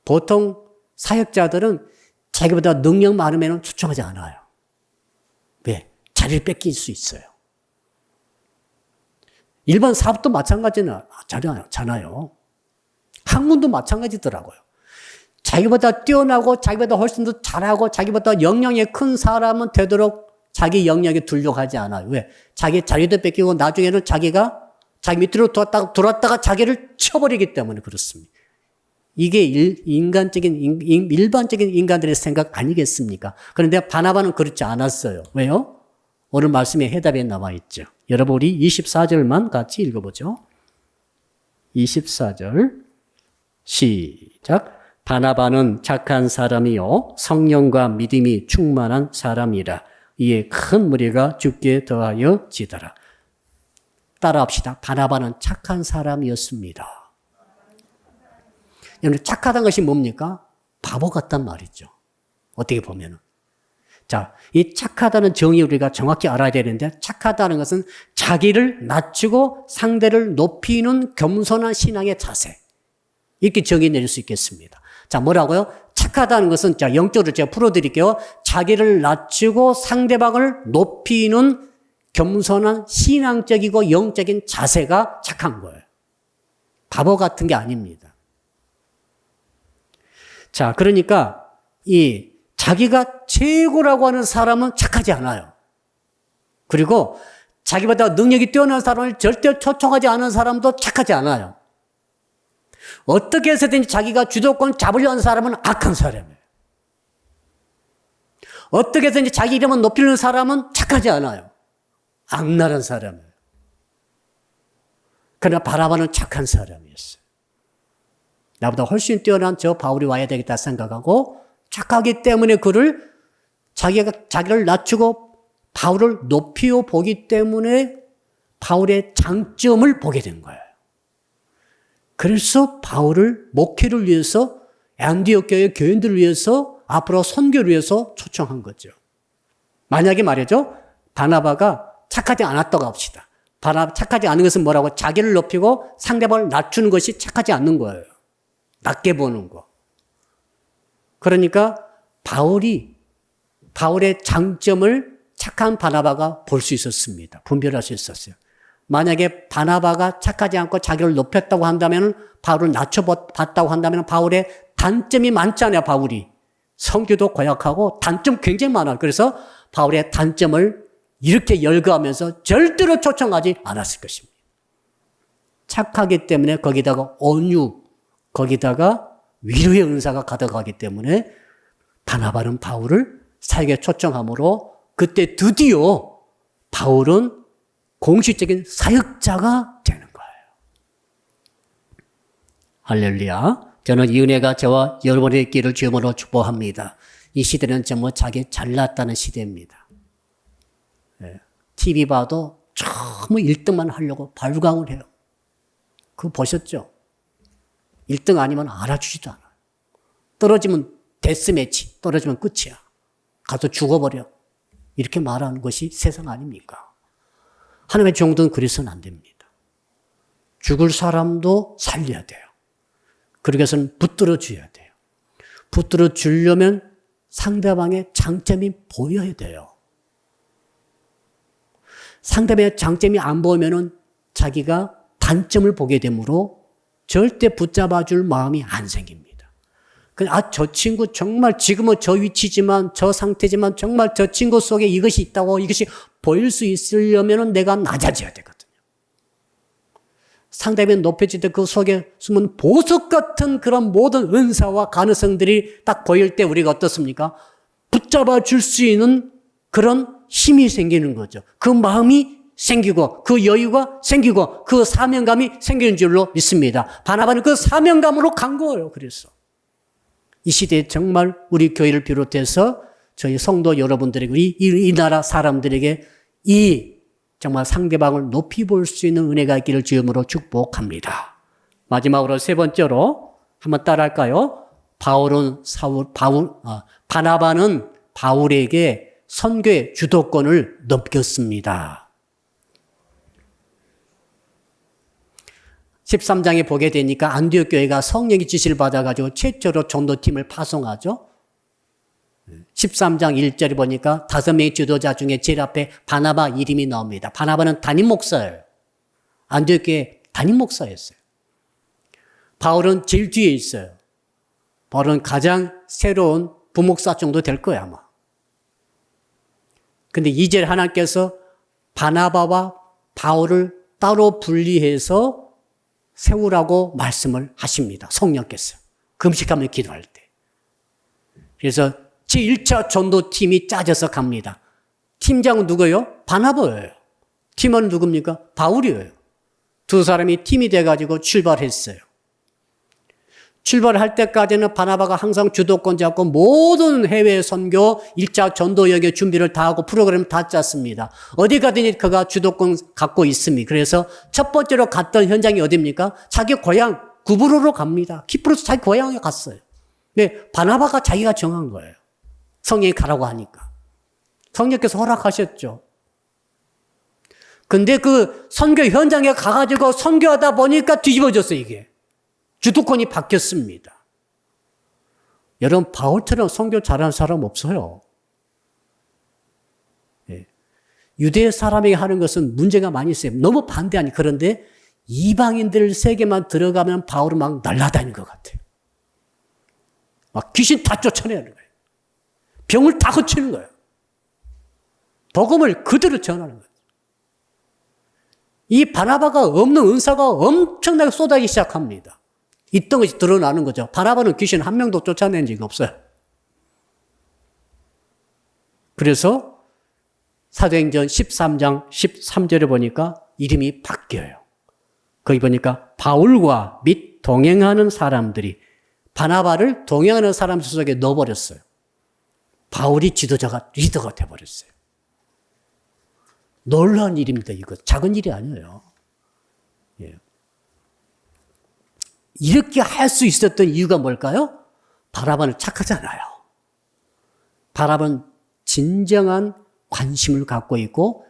보통 사역자들은 자기보다 능력 많으면 초청하지 않아요. 왜? 자리를 뺏길 수 있어요. 일반 사업도 마찬가지잖아요. 학문도 마찬가지더라고요. 자기보다 뛰어나고 자기보다 훨씬 더 잘하고 자기보다 역량이 큰 사람은 되도록 자기 역량에 두려고 하지 않아요. 왜? 자기 자리도 뺏기고 나중에는 자기가 자기 밑으로 돌았다가 자기를 쳐버리기 때문에 그렇습니다. 이게 일반적인 인간들의 생각 아니겠습니까? 그런데 바나바는 그렇지 않았어요. 왜요? 오늘 말씀에 해답이 나와 있죠. 여러분, 우리 24절만 같이 읽어보죠. 24절 시작. 바나바는 착한 사람이요 성령과 믿음이 충만한 사람이라. 이에 큰 무리가 죽게 더하여 지더라. 따라합시다. 바나바는 착한 사람이었습니다. 여러분, 착하다는 것이 뭡니까? 바보 같단 말이죠. 어떻게 보면은. 자, 이 착하다는 정의 우리가 정확히 알아야 되는데, 착하다는 것은 자기를 낮추고 상대를 높이는 겸손한 신앙의 자세. 이렇게 정의 내릴 수 있겠습니다. 자, 뭐라고요? 착하다는 것은, 자, 영적으로 제가 풀어드릴게요. 자기를 낮추고 상대방을 높이는 겸손한 신앙적이고 영적인 자세가 착한 거예요. 바보 같은 게 아닙니다. 자, 그러니까 자기가 최고라고 하는 사람은 착하지 않아요. 그리고 자기보다 능력이 뛰어난 사람을 절대 초청하지 않은 사람도 착하지 않아요. 어떻게 해서든지 자기가 주도권 잡으려는 사람은 악한 사람이에요. 어떻게 해서든지 자기 이름을 높이려는 사람은 착하지 않아요. 악랄한 사람이에요. 그러나 바나바는 착한 사람이었어요. 나보다 훨씬 뛰어난 저 바울이 와야 되겠다 생각하고 착하기 때문에 자기를 낮추고 바울을 높여 보기 때문에 바울의 장점을 보게 된 거예요. 그래서 바울을 목회를 위해서 안디옥 교회 교인들을 위해서 앞으로 선교를 위해서 초청한 거죠. 만약에 말이죠. 바나바가 착하지 않았다고 합시다. 착하지 않은 것은 뭐라고? 자기를 높이고 상대방을 낮추는 것이 착하지 않는 거예요. 낮게 보는 거. 그러니까 바울의 장점을 착한 바나바가 볼 수 있었습니다. 분별할 수 있었어요. 만약에 바나바가 착하지 않고 자기를 높였다고 한다면, 바울을 낮춰봤다고 한다면 바울의 단점이 많잖아요, 바울이. 성교도 고약하고 단점 굉장히 많아요. 그래서 바울의 단점을 이렇게 열거하면서 절대로 초청하지 않았을 것입니다. 착하기 때문에 거기다가 온유, 거기다가 위로의 은사가 가득하기 때문에 바나바는 바울을 사역에 초청함으로 그때 드디어 바울은 공식적인 사역자가 되는 거예요. 할렐루야. 저는 이 은혜가 저와 여러분의 길을 주음으로 축복합니다. 이 시대는 정말 자기 잘났다는 시대입니다. TV 봐도 너무 1등만 하려고 발광을 해요. 그거 보셨죠? 1등 아니면 알아주지도 않아요. 떨어지면 데스매치, 떨어지면 끝이야. 가서 죽어버려. 이렇게 말하는 것이 세상 아닙니까? 하나님의 종들은 그래서는 안 됩니다. 죽을 사람도 살려야 돼요. 그러기 위해서는 붙들어 줘야 돼요. 붙들어 주려면 상대방의 장점이 보여야 돼요. 상대방의 장점이 안 보이면은 자기가 단점을 보게 되므로 절대 붙잡아 줄 마음이 안 생깁니다. 저 친구 정말 지금은 저 위치지만 저 상태지만 정말 저 친구 속에 이것이 있다고 이것이 보일 수 있으려면 내가 낮아져야 되거든요. 상대방이 높여질 때 그 속에 숨은 보석 같은 그런 모든 은사와 가능성들이 딱 보일 때 우리가 어떻습니까? 붙잡아 줄 수 있는 그런 힘이 생기는 거죠. 그 마음이 생기고 그 여유가 생기고 그 사명감이 생기는 줄로 믿습니다. 바나바는 그 사명감으로 간 거예요. 그래서 이 시대에 정말 우리 교회를 비롯해서 저희 성도 여러분들에게 우리 이 나라 사람들에게 이 정말 상대방을 높이 볼 수 있는 은혜가 있기를 주님으로 축복합니다. 마지막으로 세 번째로 한번 따라할까요? 바나바는 바울에게 선교의 주도권을 넘겼습니다. 13장에 보게 되니까 안디옥 교회가 성령의 지시를 받아가지고 최초로 전도팀을 파송하죠. 13장 1절에 보니까 5명의 지도자 중에 제일 앞에 바나바 이름이 나옵니다. 바나바는 담임 목사예요. 안디옥 교회 담임 목사였어요. 바울은 제일 뒤에 있어요. 바울은 가장 새로운 부목사 정도 될 거예요, 아마. 근데 2절 하나님께서 바나바와 바울을 따로 분리해서 세우라고 말씀을 하십니다. 성령께서. 금식하며 기도할 때. 그래서 제1차 전도팀이 짜져서 갑니다. 팀장은 누구예요? 바나바예요. 팀원은 누굽니까? 바울이에요. 두 사람이 팀이 돼가지고 출발했어요. 출발할 때까지는 바나바가 항상 주도권 잡고 모든 해외 선교 1차 전도 여행의 준비를 다 하고 프로그램을 다 짰습니다. 어디 가든지 그가 주도권 갖고 있습니다. 그래서 첫 번째로 갔던 현장이 어디입니까? 자기 고향 구브로로 갑니다. 키프로스 자기 고향에 갔어요. 근데 바나바가 자기가 정한 거예요. 성령이 가라고 하니까. 성령께서 허락하셨죠. 근데 그 선교 현장에 가가지고 선교하다 보니까 뒤집어졌어요, 이게. 주도권이 바뀌었습니다. 여러분, 바울처럼 선교 잘하는 사람 없어요. 예. 유대 사람에게 하는 것은 문제가 많이 있어요. 너무 반대하니. 그런데 이방인들 세계만 들어가면 바울은 막 날아다니는 것 같아요. 막 귀신 다 쫓아내는 거예요. 병을 다 고치는 거예요. 복음을 그대로 전하는 거예요. 이 바나바가 없는 은사가 엄청나게 쏟아지기 시작합니다. 있던 것이 드러나는 거죠. 바나바는 귀신 한 명도 쫓아낸 적이 없어요. 그래서 사도행전 13장 13절에 보니까 이름이 바뀌어요. 거기 보니까 바울과 및 동행하는 사람들이 바나바를 동행하는 사람 속에 넣어버렸어요. 바울이 지도자가 리더가 돼버렸어요. 놀라운 일입니다. 이거 작은 일이 아니에요. 예. 이렇게 할 수 있었던 이유가 뭘까요? 바나바는 착하잖아요. 바나바는 진정한 관심을 갖고 있고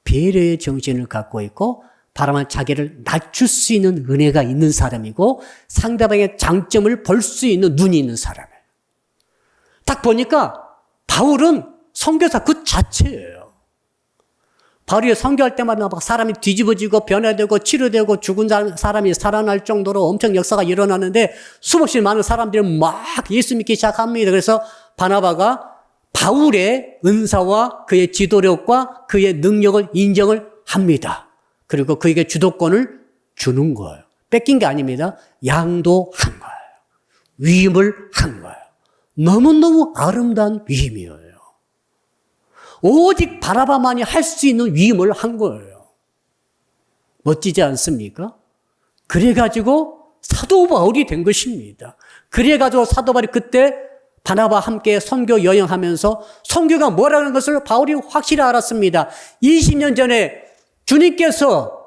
배려의 정신을 갖고 있고 바나바는 자기를 낮출 수 있는 은혜가 있는 사람이고 상대방의 장점을 볼 수 있는 눈이 있는 사람이에요. 딱 보니까 바울은 선교사 그 자체예요. 바울이 선교할 때마다 막 사람이 뒤집어지고 변화되고 치료되고 죽은 사람이 살아날 정도로 엄청 역사가 일어나는데 수없이 많은 사람들이 막 예수 믿기 시작합니다. 그래서 바나바가 바울의 은사와 그의 지도력과 그의 능력을 인정을 합니다. 그리고 그에게 주도권을 주는 거예요. 뺏긴 게 아닙니다. 양도한 거예요. 위임을 한 거예요. 너무너무 아름다운 위임이에요. 오직 바나바만이 할 수 있는 위임을 한 거예요. 멋지지 않습니까? 그래가지고 사도 바울이 된 것입니다. 그래가지고 사도 바울이 그때 바나바와 함께 선교 여행하면서 선교가 뭐라는 것을 바울이 확실히 알았습니다. 20년 전에 주님께서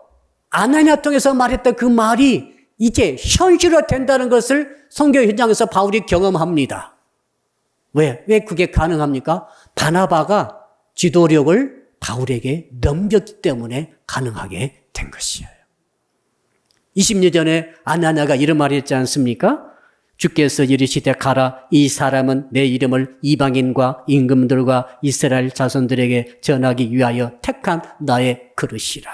아나니아 통해서 말했던 그 말이 이제 현실화 된다는 것을 선교 현장에서 바울이 경험합니다. 왜 그게 가능합니까? 바나바가 지도력을 바울에게 넘겼기 때문에 가능하게 된 것이에요. 20년 전에 아나니아가 이런 말을 했지 않습니까? 주께서 이르시되 가라, 이 사람은 내 이름을 이방인과 임금들과 이스라엘 자손들에게 전하기 위하여 택한 나의 그릇이라.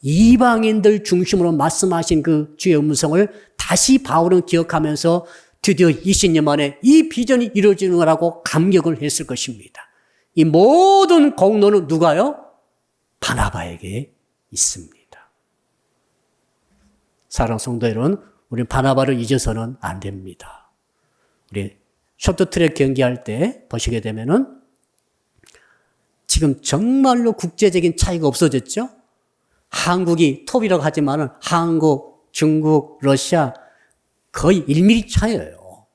이방인들 중심으로 말씀하신 그 주의 음성을 다시 바울은 기억하면서 드디어 20년 만에 이 비전이 이루어지는 거라고 감격을 했을 것입니다. 이 모든 공로는 누가요? 바나바에게 있습니다. 사랑하는 성도 여러분, 우리 바나바를 잊어서는 안 됩니다. 우리 쇼트트랙 경기할 때 보시게 되면은 지금 정말로 국제적인 차이가 없어졌죠? 한국이 톱이라고 하지만은 한국, 중국, 러시아 거의 1mm 차이예요.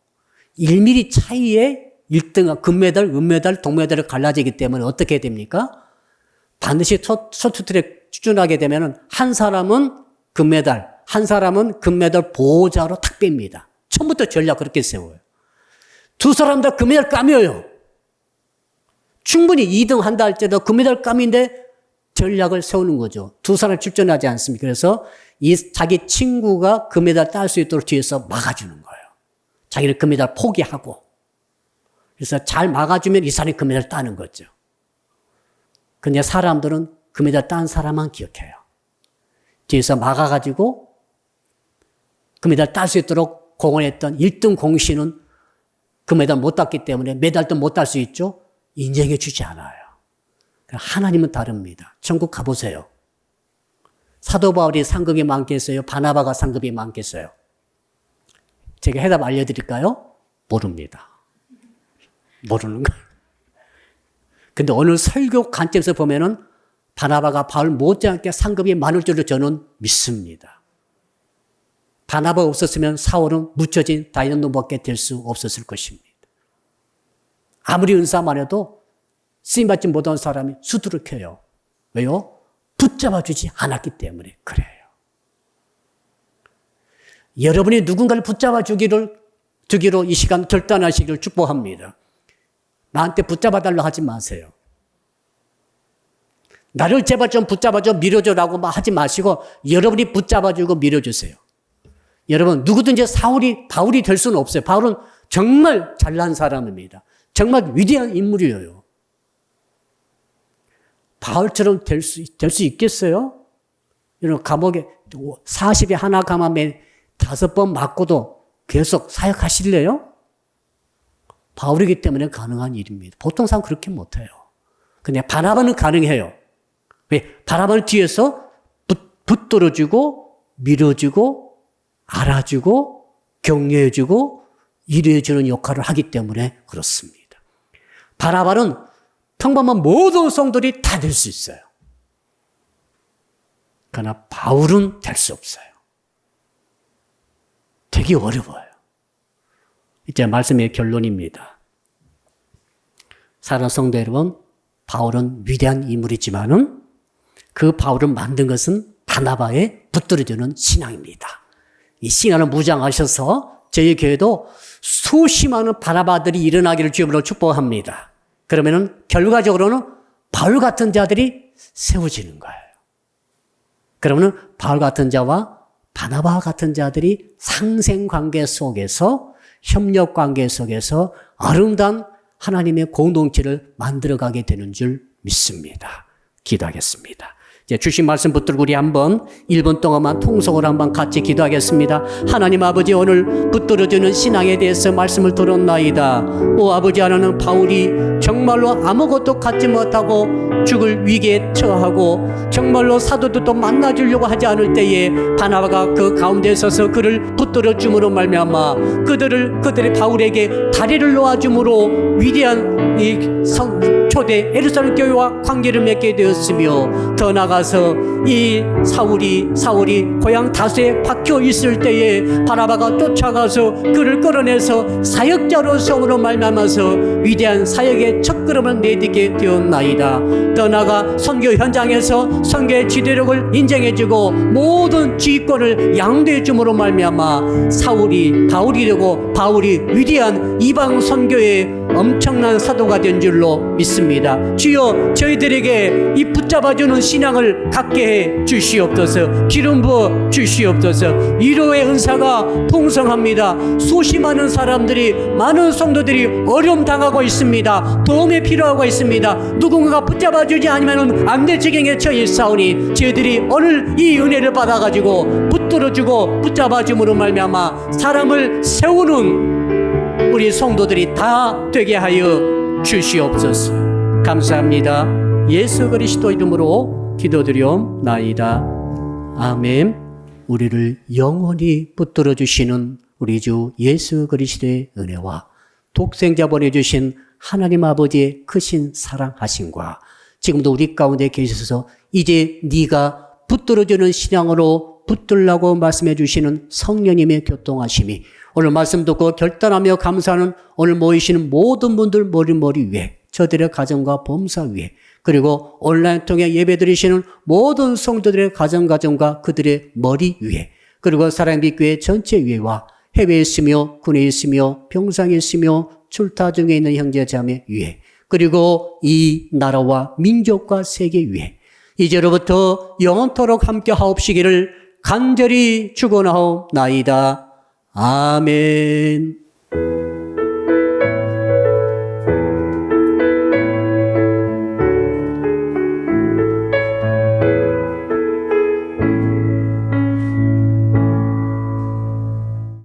1mm 차이에 1등 금메달, 은메달, 동메달을 갈라지기 때문에 어떻게 됩니까? 반드시 쇼트트랙 추진하게 되면은 한 사람은 금메달, 한 사람은 금메달 보호자로 탁 뺍니다. 처음부터 전략 그렇게 세워요. 두 사람 다 금메달 감이에요. 충분히 2등 한다 할지라도 금메달 감인데 전략을 세우는 거죠. 두 사람 출전하지 않습니까? 그래서 자기 친구가 금메달 딸 수 있도록 뒤에서 막아주는 거예요. 자기는 금메달 포기하고. 그래서 잘 막아주면 이 사람이 금메달 따는 거죠. 근데 사람들은 금메달 딴 사람만 기억해요. 뒤에서 막아가지고 금메달 딸 수 있도록 공헌했던 1등 공신은 금메달 못 땄기 때문에 메달도 못 딸 수 있죠. 인정해 주지 않아요. 하나님은 다릅니다. 천국 가보세요. 사도 바울이 상급이 많겠어요? 바나바가 상급이 많겠어요? 제가 해답 알려드릴까요? 모릅니다. 모르는 거예요. 근데 오늘 설교 관점에서 보면은 바나바가 바울 못지않게 상급이 많을 줄로 저는 믿습니다. 바나바가 없었으면 사울은 묻혀진 다이너노밖에 될 수 없었을 것입니다. 아무리 은사만 해도 쓰임받지 못한 사람이 수두룩해요. 왜요? 붙잡아주지 않았기 때문에 그래요. 여러분이 누군가를 붙잡아주기로 이 시간 결단하시기를 축복합니다. 나한테 붙잡아달라고 하지 마세요. 나를 제발 좀 붙잡아줘, 밀어줘라고 하지 마시고 여러분이 붙잡아주고 밀어주세요. 여러분 누구든지 바울이 될 수는 없어요. 바울은 정말 잘난 사람입니다. 정말 위대한 인물이에요. 바울처럼 될 수 있겠어요? 여러분 감옥에 40에 하나 감함에 5번 맞고도 계속 사역하실래요? 바울이기 때문에 가능한 일입니다. 보통 사람 그렇게 못해요. 근데 바나바는 가능해요. 왜? 바나바는 뒤에서 붙들어주고 밀어주고 알아주고 격려해주고 이루어주는 역할을 하기 때문에 그렇습니다. 바나바는 평범한 모든 성도들이 다 될 수 있어요. 그러나 바울은 될 수 없어요. 되게 어려워요. 이제 말씀의 결론입니다. 사랑하는 성도 여러분, 바울은 위대한 인물이지만은 그 바울을 만든 것은 바나바에 붙들어주는 신앙입니다. 이 신앙을 무장하셔서 저희 교회도 수십 많은 바나바들이 일어나기를 주님으로 축복합니다. 그러면은 결과적으로는 바울 같은 자들이 세워지는 거예요. 그러면은 바울 같은 자와 바나바 같은 자들이 상생관계 속에서 협력관계 속에서 아름다운 하나님의 공동체를 만들어가게 되는 줄 믿습니다. 기도하겠습니다. 이제 주신 말씀 붙들고 우리 한번 1분 동안만 통성으로 한번 같이 기도하겠습니다. 하나님 아버지, 오늘 붙들어주는 신앙에 대해서 말씀을 들었나이다. 오 아버지, 하나는 바울이 정말로 아무것도 갖지 못하고 죽을 위기에 처하고 정말로 사도들도 만나주려고 하지 않을 때에 바나바가 그 가운데 서서 그를 붙들어 줌으로 말미암아 그들의 바울에게 다리를 놓아줌으로 위대한 이 초대 예루살렘 교회와 관계를 맺게 되었으며, 더 나아가서 이 사울이 고향 다소에 박혀 있을 때에 바나바가 쫓아가서 그를 끌어내서 사역자로 성으로 말미암아서 위대한 사역의 첫걸음을 내딛게 되었나이다. 더 나아가 선교 현장에서 선교의 지도력을 인정해주고 모든 지휘권을 양도해 줌으로 말미암아 바울이 되고 바울이 위대한 이방 선교의 엄청난 사도가 된 줄로 믿습니다. 주여, 저희들에게 이 붙잡아주는 신앙을 갖게 해 주시옵소서. 기름 부어 주시옵소서. 위로의 은사가 풍성합니다. 수십 많은 사람들이, 많은 성도들이 어려움 당하고 있습니다. 도움이 필요하고 있습니다. 누군가가 붙잡아주지 않으면 안 될 지경에 처해 있사오니 저희들이 오늘 이 은혜를 받아가지고 붙들어주고 붙잡아줌으로 말미암아 사람을 세우는 우리 성도들이 다 되게 하여 주시옵소서. 감사합니다. 예수 그리스도 이름으로 기도드리옵나이다. 아멘. 우리를 영원히 붙들어 주시는 우리 주 예수 그리스도의 은혜와 독생자 보내주신 하나님 아버지의 크신 사랑하심과 지금도 우리 가운데 계셔서 이제 네가 붙들어주는 신앙으로 붙들라고 말씀해 주시는 성령님의 교통하심이 오늘 말씀 듣고 결단하며 감사하는 오늘 모이시는 모든 분들 머리 위에, 저들의 가정과 범사 위에, 그리고 온라인 통해 예배 드리시는 모든 성도들의 가정과 그들의 머리 위에, 그리고 사랑빛교회 전체 위에와 해외에 있으며 군에 있으며 병상에 있으며 출타 중에 있는 형제 자매 위에, 그리고 이 나라와 민족과 세계 위에 이제로부터 영원토록 함께 하옵시기를 간절히 축원하옵나이다. 아멘.